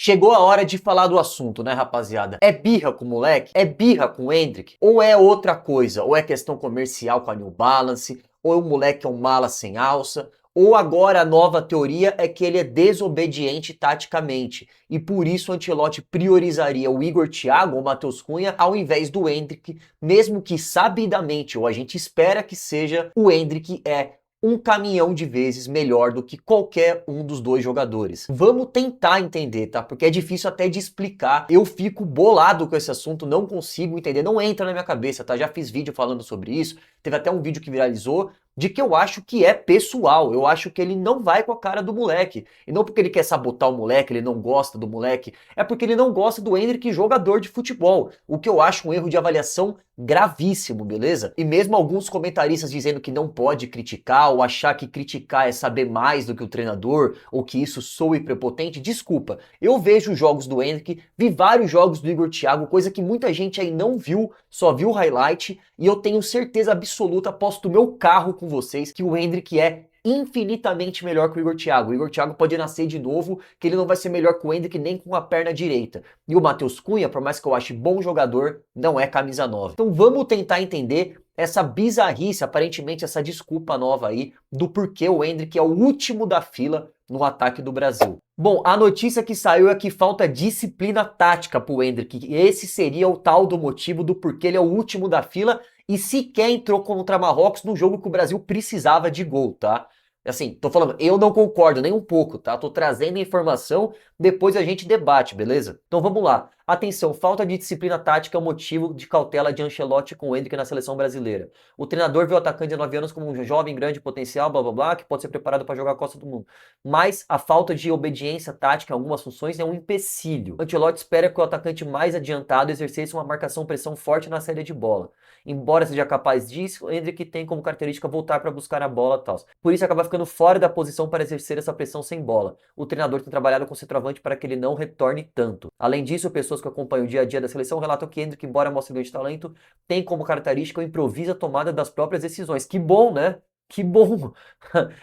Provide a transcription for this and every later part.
Chegou a hora de falar do assunto, né, rapaziada? É birra com o moleque? É birra com o Endrick? Ou é outra coisa? Ou é questão comercial com a New Balance? Ou o moleque é um mala sem alça? Ou agora a nova teoria é que ele é desobediente taticamente e por isso o Ancelotti priorizaria o Igor Thiago ou o Matheus Cunha ao invés do Endrick, mesmo que sabidamente, ou a gente espera que seja, o Endrick é um caminhão de vezes melhor do que qualquer um dos dois jogadores. Vamos tentar entender, tá? Porque é difícil até de explicar. Eu fico bolado com esse assunto, não consigo entender, não entra na minha cabeça, tá? Já fiz vídeo falando sobre isso, teve até um vídeo que viralizou, de que eu acho que é pessoal, eu acho que ele não vai com a cara do moleque. E não porque ele quer sabotar o moleque, ele não gosta do moleque, é porque ele não gosta do Endrick jogador de futebol. O que eu acho um erro de avaliação gravíssimo, beleza? E mesmo alguns comentaristas dizendo que não pode criticar ou achar que criticar é saber mais do que o treinador ou que isso soe prepotente, desculpa. Eu vejo os jogos do Endrick, vi vários jogos do Igor Thiago, coisa que muita gente aí não viu, só viu o highlight, e eu tenho certeza absoluta, aposto meu carro com vocês, que o Endrick é infinitamente melhor que o Igor Thiago. O Igor Thiago pode nascer de novo, que ele não vai ser melhor que o Endrick nem com a perna direita. E o Matheus Cunha, por mais que eu ache bom jogador, não é camisa 9. Então vamos tentar entender essa bizarrice, aparentemente essa desculpa nova aí, do porquê o Endrick é o último da fila no ataque do Brasil. Bom, a notícia que saiu é que falta disciplina tática pro Endrick, e esse seria o tal do motivo do porquê ele é o último da fila e sequer entrou contra Marrocos no jogo que o Brasil precisava de gol, tá? Assim, tô falando, eu não concordo nem um pouco, tá? Tô trazendo a informação, depois a gente debate, beleza? Então vamos lá. Atenção, falta de disciplina tática é o motivo de cautela de Ancelotti com o Endrick na seleção brasileira. O treinador vê o atacante de 9 anos como um jovem grande potencial, blá blá blá, que pode ser preparado para jogar a Costa do Mundo. Mas a falta de obediência tática em algumas funções é um empecilho. Ancelotti espera que o atacante mais adiantado exercesse uma marcação-pressão forte na saída de bola. Embora seja capaz disso, o Endrick tem como característica voltar para buscar a bola e tal. Por isso acaba ficando fora da posição para exercer essa pressão sem bola. O treinador tem trabalhado com o centroavante para que ele não retorne tanto. Além disso, pessoas que acompanham o dia a dia da seleção relatam que Endrick, embora mostre grande talento, tem como característica o improviso a tomada das próprias decisões. Que bom, né? Que bom!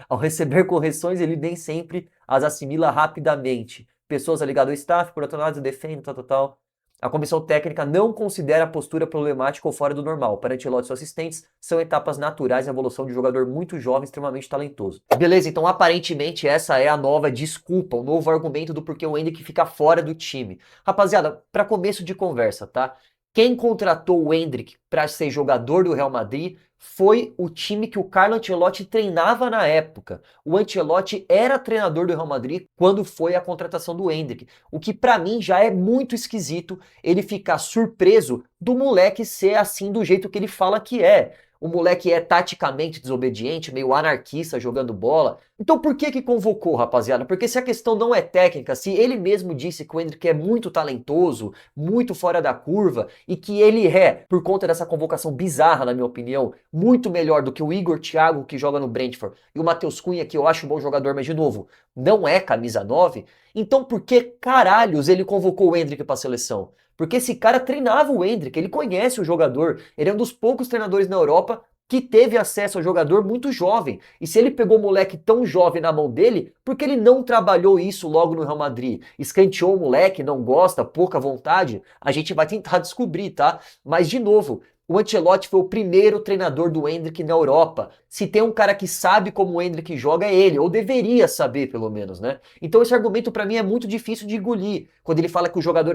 Ao receber correções, ele nem sempre as assimila rapidamente. Pessoas ligadas ao staff, por outro lado, defendem, tal. A comissão técnica não considera a postura problemática ou fora do normal. Para Ancelotti e seus assistentes, são etapas naturais na evolução de um jogador muito jovem, extremamente talentoso. Beleza, então aparentemente essa é a nova desculpa, o novo argumento do porquê o Endrick fica fora do time. Rapaziada, para começo de conversa, tá? Quem contratou o Endrick para ser jogador do Real Madrid foi o time que o Carlo Ancelotti treinava na época. O Ancelotti era treinador do Real Madrid quando foi a contratação do Endrick. O que para mim já é muito esquisito ele ficar surpreso do moleque ser assim do jeito que ele fala que é. O moleque é taticamente desobediente, meio anarquista jogando bola. Então por que convocou, rapaziada? Porque se a questão não é técnica, se ele mesmo disse que o Endrick é muito talentoso, muito fora da curva, e que ele é, por conta dessa convocação bizarra, na minha opinião, muito melhor do que o Igor Thiago, que joga no Brentford, e o Matheus Cunha, que eu acho um bom jogador, mas de novo, não é camisa 9, então por que caralhos ele convocou o Endrick pra seleção? Porque esse cara treinava o Endrick, ele conhece o jogador, ele é um dos poucos treinadores na Europa que teve acesso ao jogador muito jovem. E se ele pegou o moleque tão jovem na mão dele, por que ele não trabalhou isso logo no Real Madrid? Escanteou o moleque, não gosta, pouca vontade? A gente vai tentar descobrir, tá? Mas de novo, o Ancelotti foi o primeiro treinador do Endrick na Europa. Se tem um cara que sabe como o Endrick joga, é ele, ou deveria saber pelo menos, né? Então esse argumento pra mim é muito difícil de engolir. Quando ele fala que o jogador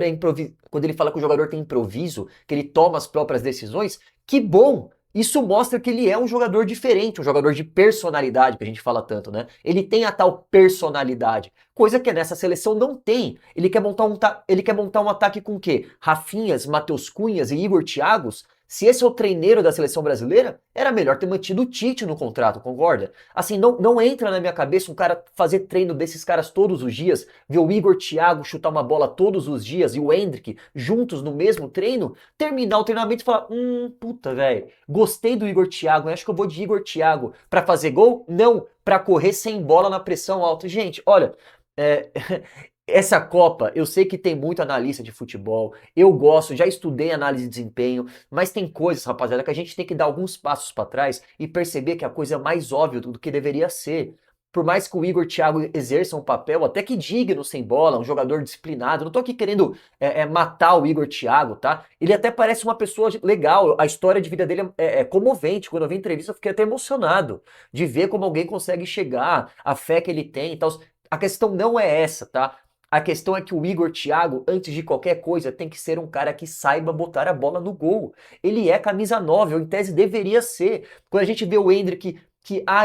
quando ele fala que o jogador tem improviso, que ele toma as próprias decisões, que bom! Isso mostra que ele é um jogador diferente, um jogador de personalidade, que a gente fala tanto, né? Ele tem a tal personalidade, coisa que nessa seleção não tem. Ele quer montar um ataque com o quê? Rafinhas, Matheus Cunhas e Igor Thiagos? Se esse é o treineiro da seleção brasileira, era melhor ter mantido o Tite no contrato, concorda? Assim, não entra na minha cabeça um cara fazer treino desses caras todos os dias, ver o Igor Thiago chutar uma bola todos os dias e o Endrick juntos no mesmo treino, terminar o treinamento e falar, puta, velho, gostei do Igor Thiago, acho que eu vou de Igor Thiago pra fazer gol? Não, pra correr sem bola na pressão alta. Gente, olha, é, essa Copa, eu sei que tem muito analista de futebol, eu gosto, já estudei análise de desempenho, mas tem coisas, rapaziada, que a gente tem que dar alguns passos para trás e perceber que a coisa é mais óbvia do que deveria ser. Por mais que o Igor Thiago exerça um papel até que digno sem bola, um jogador disciplinado, não tô aqui querendo matar o Igor Thiago, tá? Ele até parece uma pessoa legal, a história de vida dele é comovente. Quando eu vi a entrevista eu fiquei até emocionado de ver como alguém consegue chegar, a fé que ele tem e tal. A questão não é essa, tá? A questão é que o Igor Thiago, antes de qualquer coisa, tem que ser um cara que saiba botar a bola no gol. Ele é camisa 9, ou em tese deveria ser. Quando a gente vê o Endrick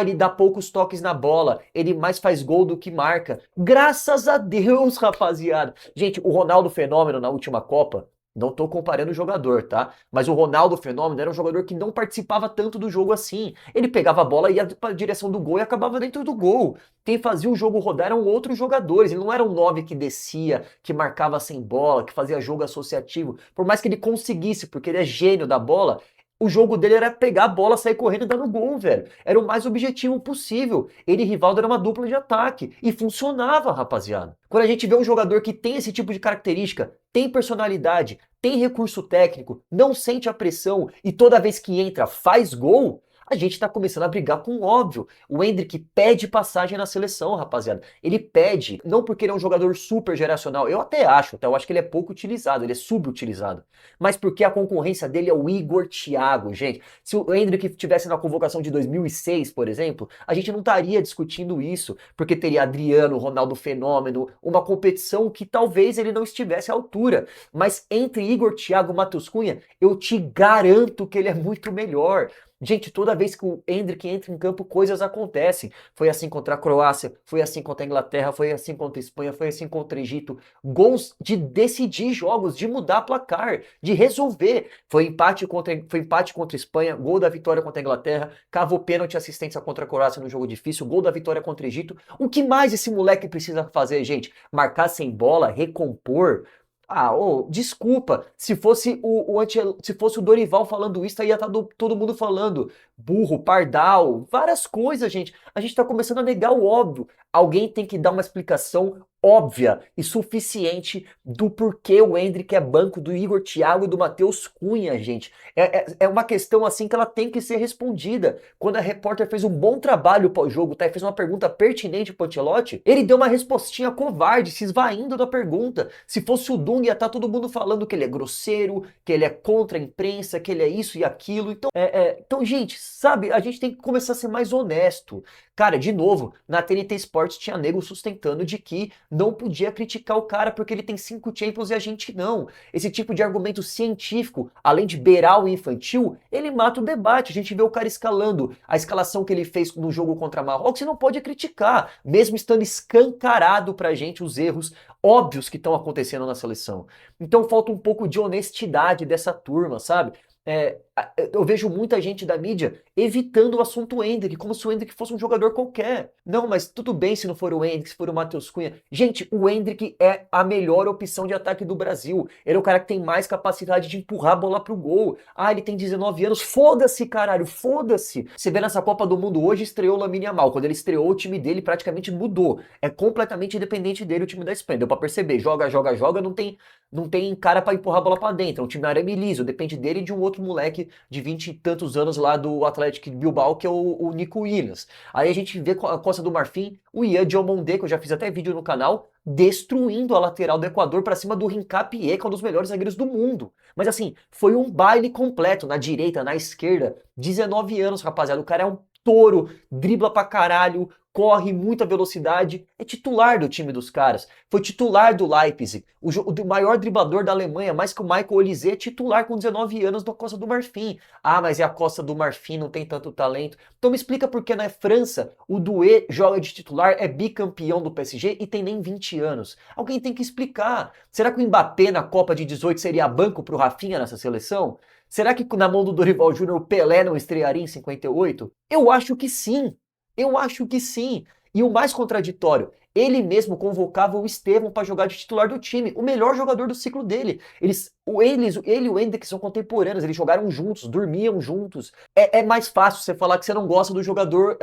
ele dá poucos toques na bola, ele mais faz gol do que marca. Graças a Deus, rapaziada. Gente, o Ronaldo Fenômeno na última Copa, não tô comparando o jogador, tá? Mas o Ronaldo Fenômeno era um jogador que não participava tanto do jogo assim. Ele pegava a bola, ia pra direção do gol e acabava dentro do gol. Quem fazia o jogo rodar eram outros jogadores. Ele não era um 9 que descia, que marcava sem bola, que fazia jogo associativo. Por mais que ele conseguisse, porque ele é gênio da bola, o jogo dele era pegar a bola, sair correndo e dar no gol, velho. Era o mais objetivo possível. Ele e Rivaldo era uma dupla de ataque. E funcionava, rapaziada. Quando a gente vê um jogador que tem esse tipo de característica, tem personalidade, tem recurso técnico, não sente a pressão e toda vez que entra faz gol, a gente tá começando a brigar com o óbvio. O Endrick pede passagem na seleção, rapaziada. Ele pede, não porque ele é um jogador super geracional, eu até acho, tá? Eu acho que ele é pouco utilizado, ele é subutilizado. Mas porque a concorrência dele é o Igor Thiago, gente. Se o Endrick estivesse na convocação de 2006, por exemplo, a gente não estaria discutindo isso, porque teria Adriano, Ronaldo Fenômeno, uma competição que talvez ele não estivesse à altura. Mas entre Igor Thiago e Matheus Cunha, eu te garanto que ele é muito melhor. Gente, toda vez que o Endrick entra em campo, coisas acontecem. Foi assim contra a Croácia, foi assim contra a Inglaterra, foi assim contra a Espanha, foi assim contra o Egito. Gols de decidir jogos, de mudar placar, de resolver. Foi empate contra a Espanha, gol da vitória contra a Inglaterra, cavou pênalti, assistência contra a Croácia no jogo difícil, gol da vitória contra o Egito. O que mais esse moleque precisa fazer, gente? Marcar sem bola, recompor. Desculpa, se fosse o Dorival falando isso, aí ia estar todo mundo falando burro, pardal, várias coisas, gente. A gente tá começando a negar o óbvio. Alguém tem que dar uma explicação óbvia e suficiente do porquê o Endrick é banco do Igor Thiago e do Matheus Cunha, gente. É uma questão assim que ela tem que ser respondida. Quando a repórter fez um bom trabalho pós-jogo, tá? E fez uma pergunta pertinente pro Ancelotti, ele deu uma respostinha covarde, se esvaindo da pergunta. Se fosse o Dunga, ia estar todo mundo falando que ele é grosseiro, que ele é contra a imprensa, que ele é isso e aquilo. Então, gente, sabe, a gente tem que começar a ser mais honesto. Cara, de novo, na TNT Sports tinha nego sustentando de que não podia criticar o cara porque ele tem 5 Champions e a gente não. Esse tipo de argumento científico, além de beirar o infantil, ele mata o debate. A gente vê o cara escalando a escalação que ele fez no jogo contra Marrocos e não pode criticar, mesmo estando escancarado pra gente os erros óbvios que estão acontecendo na seleção. Então falta um pouco de honestidade dessa turma, sabe? Eu vejo muita gente da mídia evitando o assunto Endrick, como se o Endrick fosse um jogador qualquer. Não, mas tudo bem se não for o Endrick, se for o Matheus Cunha. Gente, o Endrick é a melhor opção de ataque do Brasil. Ele é o cara que tem mais capacidade de empurrar a bola pro gol. Ele tem 19 anos. Foda-se, caralho, foda-se. Você vê nessa Copa do Mundo hoje, estreou o Lamine Yamal. Quando ele estreou, o time dele praticamente mudou. É completamente independente dele, o time da Espanha. Deu pra perceber. Joga, joga, joga, não tem cara pra empurrar a bola pra dentro. É um time arame liso, depende dele e de um outro moleque de 20 e tantos anos lá do Atlético de Bilbao, que é o Nico Williams. Aí a gente vê a Costa do Marfim, o Ian Diomondé, que eu já fiz até vídeo no canal, destruindo a lateral do Equador pra cima do Hincapié, que é um dos melhores zagueiros do mundo. Mas assim, foi um baile completo, na direita, na esquerda, 19 anos, rapaziada, o cara é um touro, dribla pra caralho, corre muita velocidade, é titular do time dos caras. Foi titular do Leipzig, o maior driblador da Alemanha, mais que o Michael Olise, é titular com 19 anos da Costa do Marfim. Mas é a Costa do Marfim, não tem tanto talento. Então me explica por que na França o Doué joga de titular, é bicampeão do PSG e tem nem 20 anos. Alguém tem que explicar. Será que o Mbappé na Copa de 18 seria banco pro Rafinha nessa seleção? Será que na mão do Dorival Júnior o Pelé não estrearia em 58? Eu acho que sim. Eu acho que sim. E o mais contraditório, ele mesmo convocava o Estevão para jogar de titular do time, o melhor jogador do ciclo dele. Ele e o Endrick são contemporâneos, eles jogaram juntos, dormiam juntos. É mais fácil você falar que você não gosta do jogador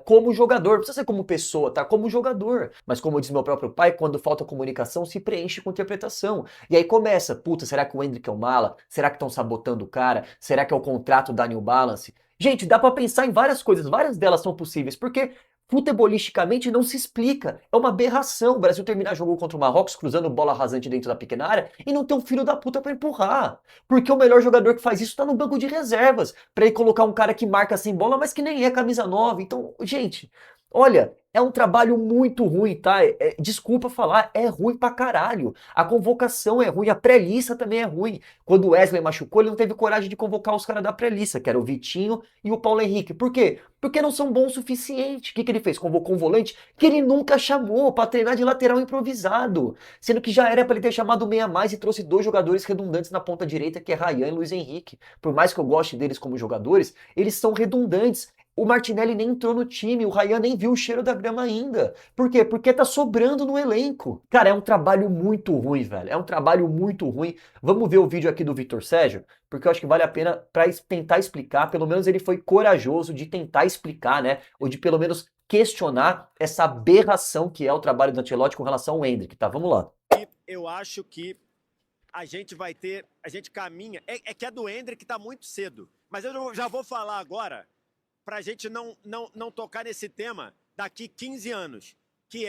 como jogador, não precisa ser como pessoa, tá? Como jogador. Mas como diz meu próprio pai, quando falta comunicação, se preenche com interpretação. E aí começa, puta, será que o Endrick é um mala? Será que estão sabotando o cara? Será que é o contrato da New Balance? Gente, dá pra pensar em várias coisas, várias delas são possíveis, porque futebolisticamente não se explica. É uma aberração o Brasil terminar jogo contra o Marrocos cruzando bola rasante dentro da pequena área e não ter um filho da puta pra empurrar. Porque o melhor jogador que faz isso tá no banco de reservas, pra ele colocar um cara que marca sem bola, mas que nem é camisa 9. Então, gente, olha, é um trabalho muito ruim, tá? Desculpa falar, é ruim pra caralho. A convocação é ruim, a pré-lista também é ruim. Quando o Wesley machucou, ele não teve coragem de convocar os caras da pré-lista, que era o Vitinho e o Paulo Henrique. Por quê? Porque não são bons o suficiente. O que, que ele fez? Convocou um volante que ele nunca chamou pra treinar de lateral improvisado. Sendo que já era pra ele ter chamado o meia mais e trouxe dois jogadores redundantes na ponta direita, que é Ryan e Luiz Henrique. Por mais que eu goste deles como jogadores, eles são redundantes. O Martinelli nem entrou no time, o Ryan nem viu o cheiro da grama ainda. Por quê? Porque tá sobrando no elenco. Cara, é um trabalho muito ruim, velho. É um trabalho muito ruim. Vamos ver o vídeo aqui do Vitor Sérgio, porque eu acho que vale a pena para tentar explicar. Pelo menos ele foi corajoso de tentar explicar, né? Ou de pelo menos questionar essa aberração que é o trabalho do Ancelotti com relação ao Endrick, tá? Vamos lá. Eu acho que a gente vai ter, a gente caminha, é que a do Endrick tá muito cedo, mas eu já vou falar agora para a gente não tocar nesse tema daqui 15 anos, que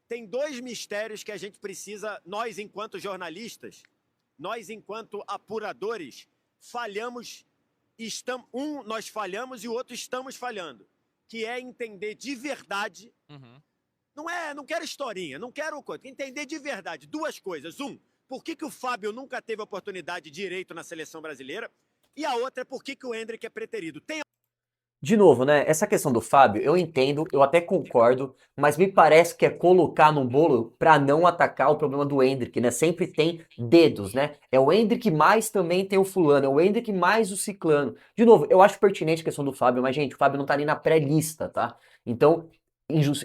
tem dois mistérios que a gente precisa, nós enquanto jornalistas, nós enquanto apuradores, falhamos, nós falhamos e o outro estamos falhando, que é entender de verdade, não quero historinha, não quero coisa, entender de verdade duas coisas. Por que o Fábio nunca teve oportunidade direito na seleção brasileira? E a outra é por que o Endrick é preterido. De novo, né? Essa questão do Fábio, eu entendo, eu até concordo, mas me parece que é colocar no bolo pra não atacar o problema do Endrick, né? Sempre tem dedos, né? É o Endrick mais também tem o fulano, é o Endrick mais o ciclano. De novo, eu acho pertinente a questão do Fábio, mas gente, o Fábio não tá nem na pré-lista, tá? Então,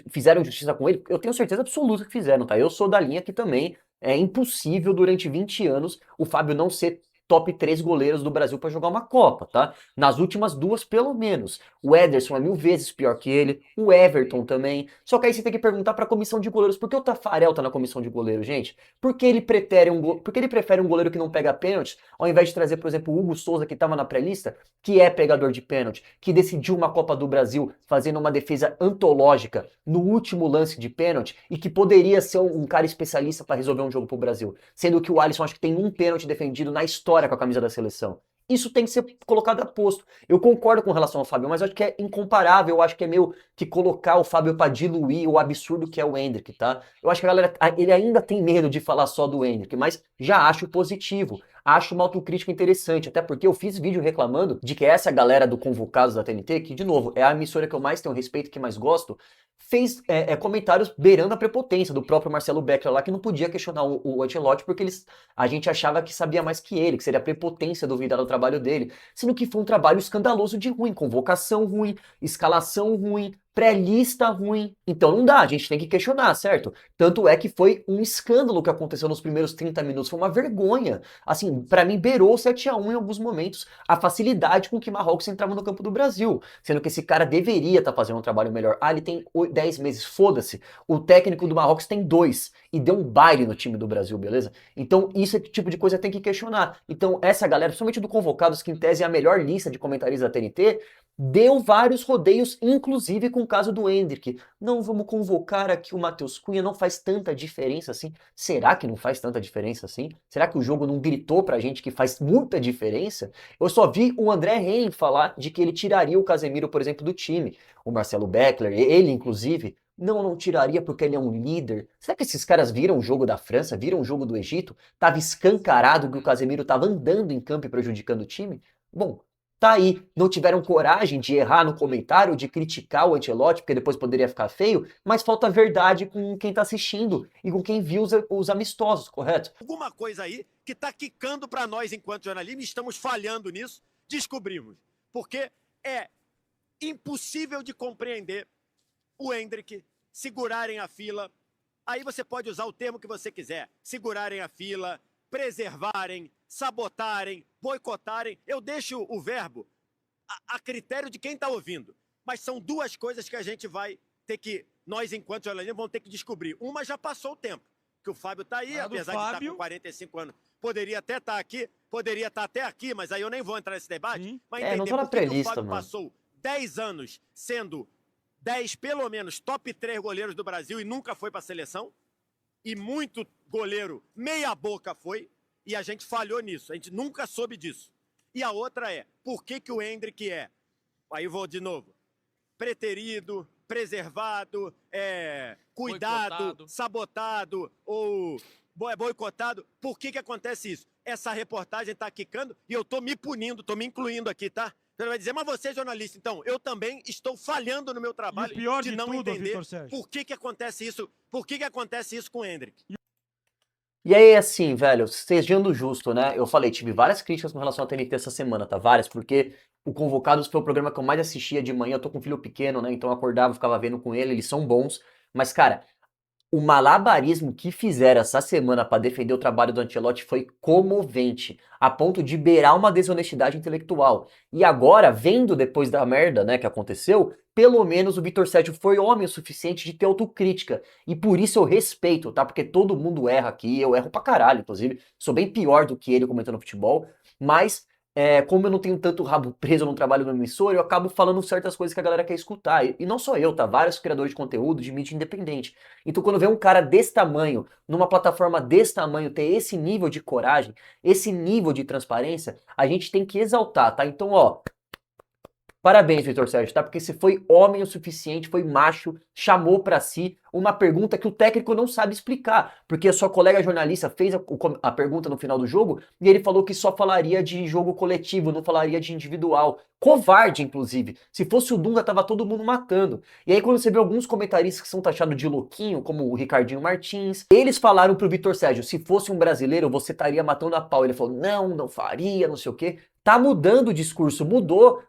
fizeram injustiça com ele, eu tenho certeza absoluta que fizeram, tá? Eu sou da linha que também é impossível durante 20 anos o Fábio não ser top 3 goleiros do Brasil pra jogar uma Copa, tá? Nas últimas duas, pelo menos. O Ederson é 1000 vezes pior que ele, o Everton também. Só que aí você tem que perguntar pra comissão de goleiros, por que o Tafarel tá na comissão de goleiro, gente? Por que ele prefere um goleiro que não pega pênalti, ao invés de trazer, por exemplo, o Hugo Souza, que tava na pré-lista, que é pegador de pênalti, que decidiu uma Copa do Brasil fazendo uma defesa antológica no último lance de pênalti e que poderia ser um cara especialista pra resolver um jogo pro Brasil. Sendo que o Alisson acho que tem um pênalti defendido na história com a camisa da seleção. Isso tem que ser colocado a posto. Eu concordo com relação ao Fábio, mas eu acho que é incomparável. Eu acho que é meio que colocar o Fábio pra diluir o absurdo que é o Endrick, tá? Eu acho que a galera, ele ainda tem medo de falar só do Endrick, mas já acho positivo. Acho uma autocrítica interessante, até porque eu fiz vídeo reclamando de que essa galera do Convocados da TNT, que de novo é a emissora que eu mais tenho respeito, que mais gosto, fez comentários beirando a prepotência do próprio Marcelo Beckler lá, que não podia questionar o Ancelotti porque a gente achava que sabia mais que ele, que seria a prepotência duvidar do trabalho dele, sendo que foi um trabalho escandaloso de ruim, convocação ruim, escalação ruim, pré-lista ruim. Então não dá, a gente tem que questionar, certo? Tanto é que foi um escândalo que aconteceu nos primeiros 30 minutos, foi uma vergonha. Assim, pra mim beirou 7-1 em alguns momentos a facilidade com que Marrocos entrava no campo do Brasil, sendo que esse cara deveria estar fazendo um trabalho melhor. Ah, ele tem 10 meses, foda-se. O técnico do Marrocos tem 2 e deu um baile no time do Brasil, beleza? Então isso é tipo de coisa que tem que questionar. Então essa galera, principalmente do Convocados, que em tese é a melhor lista de comentaristas da TNT, deu vários rodeios, inclusive com o caso do Endrick. Não, vamos convocar aqui o Matheus Cunha, não faz tanta diferença assim. Será que não faz tanta diferença assim? Será que o jogo não gritou pra gente que faz muita diferença? Eu só vi o André Henning falar de que ele tiraria o Casemiro, por exemplo, do time. O Marcelo Beckler, ele inclusive, não tiraria porque ele é um líder. Será que esses caras viram o jogo da França, viram o jogo do Egito? Tava escancarado que o Casemiro tava andando em campo e prejudicando o time? Bom, tá aí, não tiveram coragem de errar no comentário, de criticar o Ancelotti, porque depois poderia ficar feio, mas falta verdade com quem tá assistindo e com quem viu os amistosos, correto? Alguma coisa aí que tá quicando para nós enquanto jornalistas, estamos falhando nisso, descobrimos. Porque é impossível de compreender o Endrick segurarem a fila. Aí você pode usar o termo que você quiser, segurarem a fila, preservarem, sabotarem, boicotarem. Eu deixo o verbo a critério de quem está ouvindo. Mas são duas coisas que a gente vai ter que, nós enquanto jornalistas, vamos ter que descobrir. Uma já passou o tempo, que o Fábio está aí, apesar de estar com 45 anos. Poderia até estar aqui, poderia estar até aqui, mas aí eu nem vou entrar nesse debate. Mas não entender tá na por que o pré-lista, Fábio mano. passou 10 anos sendo 10, pelo menos, top 3 goleiros do Brasil e nunca foi para a seleção. E muito goleiro meia boca foi. E a gente falhou nisso. A gente nunca soube disso. E a outra é, por que o Endrick é? Aí vou de novo. Preterido, preservado, cuidado, boicotado, sabotado ou boicotado. Por que acontece isso? Essa reportagem está quicando e eu estou me punindo, estou me incluindo aqui, tá? Você vai dizer, mas você é jornalista, então eu também estou falhando no meu trabalho de não entender por que acontece isso, com o Endrick. E aí, assim, velho, sejando justo, né? Eu falei, tive várias críticas com relação à TNT essa semana, tá? Várias, porque o Convocados foi o programa que eu mais assistia de manhã. Eu tô com um filho pequeno, né? Então eu acordava, ficava vendo com ele, eles são bons. Mas, cara, o malabarismo que fizeram essa semana pra defender o trabalho do Ancelotti foi comovente, a ponto de beirar uma desonestidade intelectual. E agora, vendo depois da merda, né, que aconteceu, pelo menos o Vitor Sérgio foi homem o suficiente de ter autocrítica. E por isso eu respeito, tá? Porque todo mundo erra aqui, eu erro pra caralho, inclusive. Sou bem pior do que ele comentando futebol, mas como eu não tenho tanto rabo preso no trabalho no emissor, eu acabo falando certas coisas que a galera quer escutar. E não só eu, tá? Vários criadores de conteúdo de mídia independente. Então quando vê um cara desse tamanho, numa plataforma desse tamanho, ter esse nível de coragem, esse nível de transparência, a gente tem que exaltar, tá? Então, ó, parabéns, Vitor Sérgio, tá? Porque você foi homem o suficiente, foi macho, chamou pra si uma pergunta que o técnico não sabe explicar. Porque a sua colega jornalista fez a pergunta no final do jogo e ele falou que só falaria de jogo coletivo, não falaria de individual. Covarde, inclusive. Se fosse o Dunga, tava todo mundo matando. E aí, quando você vê alguns comentaristas que são taxados de louquinho, como o Ricardinho Martins, eles falaram pro Vitor Sérgio, se fosse um brasileiro, você estaria matando a pau. Ele falou, não faria, não sei o quê. Tá mudando o discurso, mudou.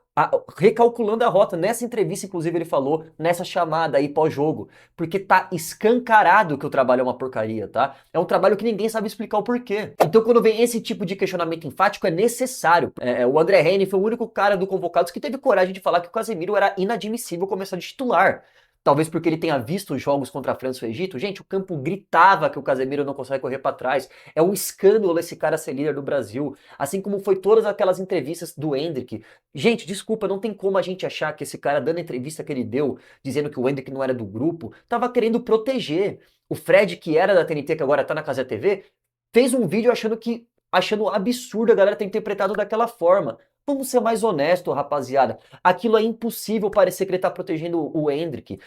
Recalculando a rota, nessa entrevista inclusive ele falou, nessa chamada aí pós-jogo, porque tá escancarado que o trabalho é uma porcaria, tá? É um trabalho que ninguém sabe explicar o porquê. Então quando vem esse tipo de questionamento enfático é necessário. O André Henning foi o único cara do Convocados que teve coragem de falar que o Casemiro era inadmissível começar de titular. Talvez porque ele tenha visto os jogos contra a França e o Egito. Gente, o campo gritava que o Casemiro não consegue correr para trás. É um escândalo esse cara ser líder do Brasil. Assim como foi todas aquelas entrevistas do Endrick. Gente, desculpa, não tem como a gente achar que esse cara, dando a entrevista que ele deu, dizendo que o Endrick não era do grupo, tava querendo proteger. O Fred, que era da TNT, que agora tá na Casa TV, fez um vídeo achando absurdo a galera ter interpretado daquela forma. Vamos ser mais honestos, rapaziada. Aquilo é impossível parecer que ele tá protegendo o Endrick.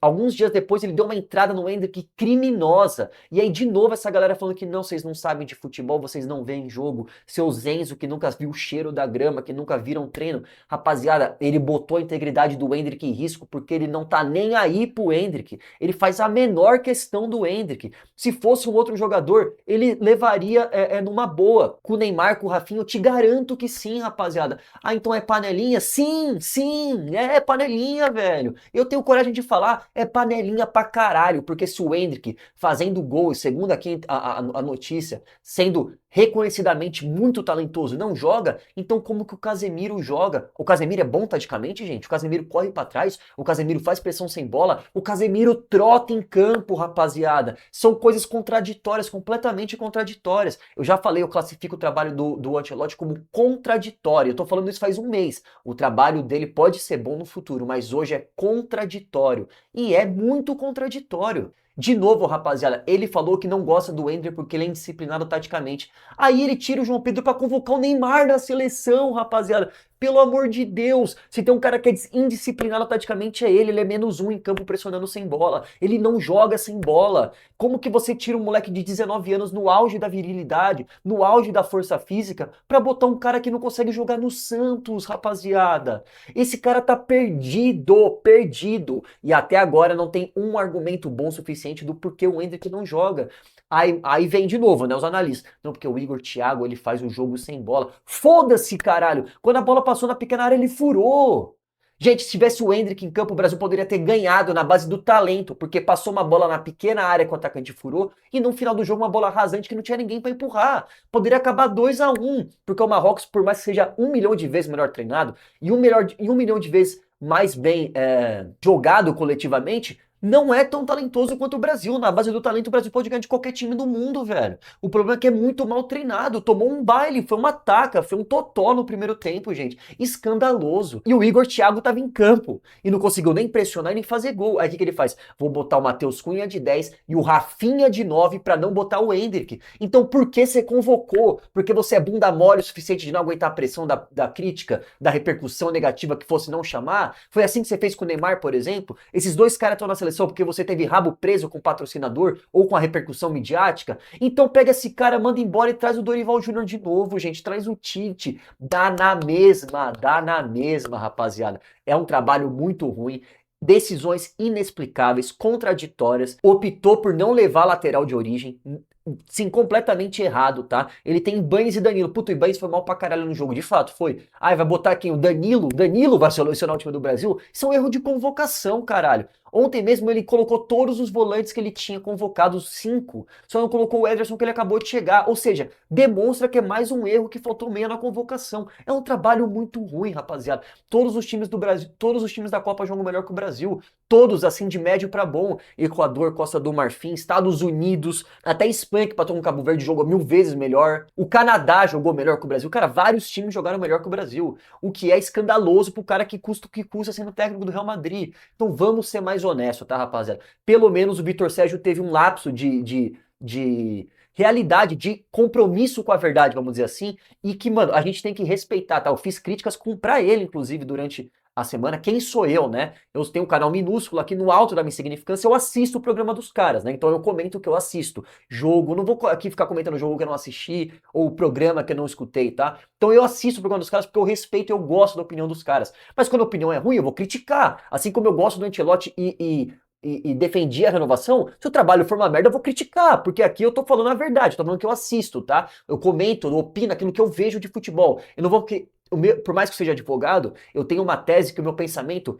Alguns dias depois ele deu uma entrada no Endrick criminosa. E aí de novo essa galera falando que não, vocês não sabem de futebol, vocês não veem jogo. Seus Enzo que nunca viu o cheiro da grama, que nunca viram treino. Rapaziada, ele botou a integridade do Endrick em risco porque ele não tá nem aí pro Endrick. Ele faz a menor questão do Endrick. Se fosse um outro jogador, ele levaria numa boa. Com o Neymar, com o Rafinha, eu te garanto que sim, rapaziada. Ah, então é panelinha? Sim, é panelinha, velho. Eu tenho coragem de falar, é panelinha pra caralho, porque se o Endrick fazendo gol, e segundo aqui a notícia, sendo reconhecidamente muito talentoso, não joga, então como que o Casemiro joga? O Casemiro é bom taticamente, gente? O Casemiro corre pra trás? O Casemiro faz pressão sem bola? O Casemiro trota em campo, rapaziada. São coisas contraditórias, completamente contraditórias. Eu já falei, eu classifico o trabalho do Ancelotti como contraditório. Eu tô falando isso faz um mês. O trabalho dele pode ser bom no futuro, mas hoje é contraditório. E é muito contraditório. De novo, rapaziada, ele falou que não gosta do Endrick porque ele é indisciplinado taticamente. Aí ele tira o João Pedro pra convocar o Neymar na seleção, rapaziada. Pelo amor de Deus, se tem um cara que é indisciplinado taticamente é ele é -1 em campo pressionando sem bola. Ele não joga sem bola. Como que você tira um moleque de 19 anos no auge da virilidade, no auge da força física, pra botar um cara que não consegue jogar no Santos, rapaziada? Esse cara tá perdido. E até agora não tem um argumento bom o suficiente do porquê o Endrick não joga. Aí vem de novo, né, os analistas. Não, porque o Igor Thiago, ele faz o jogo sem bola. Foda-se, caralho! Quando a bola passou na pequena área, ele furou. Gente, se tivesse o Endrick em campo, o Brasil poderia ter ganhado na base do talento, porque passou uma bola na pequena área que o atacante furou, e no final do jogo uma bola rasante que não tinha ninguém pra empurrar. Poderia acabar 2-1, porque o Marrocos, por mais que seja 1 milhão de vezes melhor treinado, e 1 milhão de vezes mais bem jogado coletivamente, não é tão talentoso quanto o Brasil. Na base do talento, o Brasil pode ganhar de qualquer time do mundo, velho. O problema é que é muito mal treinado. Tomou um baile, foi uma taca, foi um totó no primeiro tempo, gente. Escandaloso. E o Igor Thiago tava em campo e não conseguiu nem pressionar e nem fazer gol. Aí o que ele faz? Vou botar o Matheus Cunha de 10 e o Rafinha de 9 pra não botar o Endrick. Então por que você convocou? Porque você é bunda mole o suficiente de não aguentar a pressão da crítica, da repercussão negativa que fosse não chamar? Foi assim que você fez com o Neymar, por exemplo? Esses dois caras estão na seleção porque você teve rabo preso com o patrocinador ou com a repercussão midiática? Então pega esse cara, manda embora e traz o Dorival Júnior de novo, gente. Traz o Tite. Dá na mesma, rapaziada. É um trabalho muito ruim. Decisões inexplicáveis, contraditórias, optou por não levar a lateral de origem, sim, completamente errado, tá? Ele tem Ibañez e Danilo. Puta, o Ibañez foi mal pra caralho no jogo, de fato, foi. Ai, vai botar quem? O Danilo? Danilo vai selecionar o time do Brasil? Isso é um erro de convocação, caralho. Ontem mesmo ele colocou todos os volantes que ele tinha convocado, os 5. Só não colocou o Ederson que ele acabou de chegar. Ou seja, demonstra que é mais um erro que faltou meia na convocação. É um trabalho muito ruim, rapaziada. Todos os times do Brasil, todos os times da Copa jogam melhor que o Brasil. Todos, assim, de médio pra bom. Equador, Costa do Marfim, Estados Unidos, até Espanha, que patou com Cabo Verde, jogou 1000 vezes melhor. O Canadá jogou melhor que o Brasil. Cara, vários times jogaram melhor que o Brasil. O que é escandaloso pro cara que custa sendo técnico do Real Madrid. Então vamos ser mais honestos, tá, rapaziada? Pelo menos o Vitor Sérgio teve um lapso de realidade, de compromisso com a verdade, vamos dizer assim, e que, mano, a gente tem que respeitar, tá? Eu fiz críticas pra ele, inclusive, durante a semana. Quem sou eu, né? Eu tenho um canal minúsculo aqui no alto da minha insignificância, eu assisto o programa dos caras, né? Então eu comento o que eu assisto. Jogo, não vou aqui ficar comentando o jogo que eu não assisti, ou o programa que eu não escutei, tá? Então eu assisto o programa dos caras porque eu respeito e eu gosto da opinião dos caras. Mas quando a opinião é ruim, eu vou criticar. Assim como eu gosto do Ancelotti e defendi a renovação, se o trabalho for uma merda, eu vou criticar, porque aqui eu tô falando a verdade, eu tô falando que eu assisto, tá? Eu comento, eu opino aquilo que eu vejo de futebol. Eu não vou por mais que eu seja advogado, eu tenho uma tese que o meu pensamento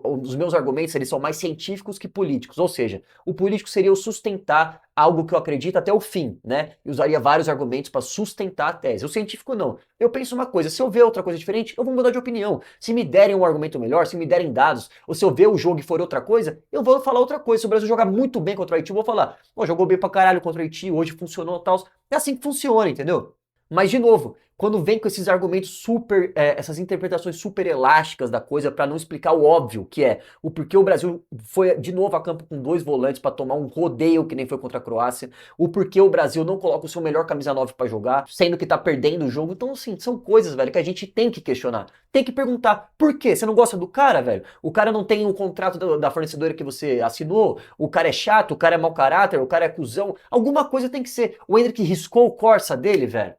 os meus argumentos eles são mais científicos que políticos. Ou seja, o político seria eu sustentar algo que eu acredito até o fim, né? E usaria vários argumentos para sustentar a tese. O científico não. Eu penso uma coisa, se eu ver outra coisa diferente, eu vou mudar de opinião. Se me derem um argumento melhor, se me derem dados, ou se eu ver o jogo e for outra coisa, eu vou falar outra coisa. Se o Brasil jogar muito bem contra o Haiti, eu vou falar, pô, jogou bem pra caralho contra o Haiti, hoje funcionou e tal. É assim que funciona, entendeu? Mas, de novo, quando vem com esses argumentos super, essas interpretações super elásticas da coisa para não explicar o óbvio, que é o porquê o Brasil foi de novo a campo com 2 volantes para tomar um rodeio que nem foi contra a Croácia, o porquê o Brasil não coloca o seu melhor camisa 9 para jogar, sendo que tá perdendo o jogo. Então, assim, são coisas, velho, que a gente tem que questionar. Tem que perguntar, por quê? Você não gosta do cara, velho? O cara não tem o contrato da fornecedora que você assinou, o cara é chato, o cara é mau caráter, o cara é cuzão. Alguma coisa tem que ser. O Endrick riscou o Corsa dele, velho.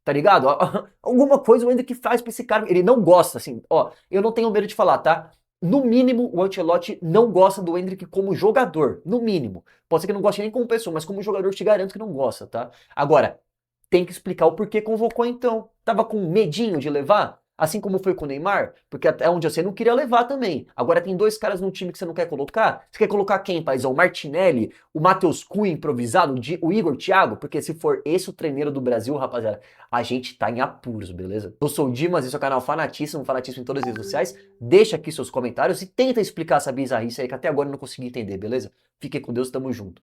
Tá ligado? Alguma coisa o Endrick faz pra esse cara. Ele não gosta, assim, ó. Eu não tenho medo de falar, tá? No mínimo, o Ancelotti não gosta do Endrick como jogador. No mínimo. Pode ser que não goste nem como pessoa, mas como jogador te garanto que não gosta, tá? Agora, tem que explicar o porquê convocou então. Tava com medinho de levar? Assim como foi com o Neymar? Porque até onde eu sei, não queria levar também. Agora tem 2 caras no time que você não quer colocar? Você quer colocar quem, paizão? O Martinelli? O Matheus Cunha improvisado? O Igor Thiago? Porque se for esse o treineiro do Brasil, rapaziada, a gente tá em apuros, beleza? Eu sou o Dimas, esse é o canal Fanatíssimo em todas as redes sociais. Deixa aqui seus comentários e tenta explicar essa bizarrice aí que até agora eu não consegui entender, beleza? Fiquem com Deus, tamo junto.